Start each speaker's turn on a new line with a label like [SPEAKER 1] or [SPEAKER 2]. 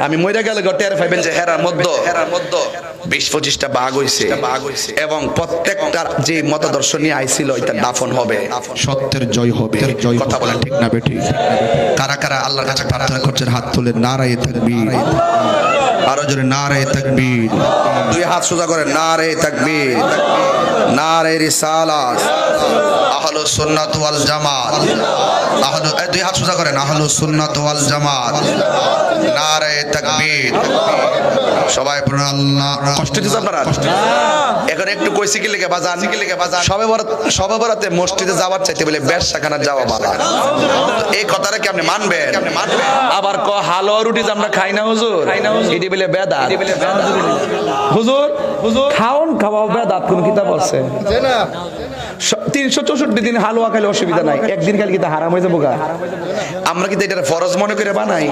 [SPEAKER 1] আমি মইরা গেলে টের পাইবেন যে হেরার মধ্যে 20-25টা বাঘ হইছে এবং প্রত্যেকটা যে মতদর্শ নিয়ে আইছিল এটা দাফন হবে, সত্যের জয় হবে। কথা বলেন ঠিক না বেঠিক? কারা কারা আল্লাহর কাছে প্রার্থনা করছেন হাত তুলে নারায়ে তাকবীর, আরো জোরে নারায়ে তাকবীর, দুই হাত সোজা করে নারায়ে তাকবীর, নারায়ে রিসালাত, আহলুস সুন্নাত ওয়াল জামাত, দুই হাত সোজা করেন আহলুস সুন্নাত ওয়াল জামাত, নারায়ে তাকবীর। সবাই পড়ুন আল্লাহ। কষ্ট দিতে আপনারা এখন একটু কইছি কি লিখে বাজান সবে বরাতে মসজিদে যাওয়ার চাইতে বলে ব্যবসাখানা যাওয়া ভালো। এই কথাটা কি আপনি মানবেন? আবার হালুয়া রুটি যে আমরা খাই না হুজুর, এটি বলে বেদাত। হুজুর খাওন খাওয়া বেদাত কোন কিতাব আছে? 364 দিন হালুয়া খাইলে অসুবিধা নাই, একদিন খাইলে কি তা হারাম হয়ে যাবো গা? আমরা কি এটা ফরজ মনে করে বানাই?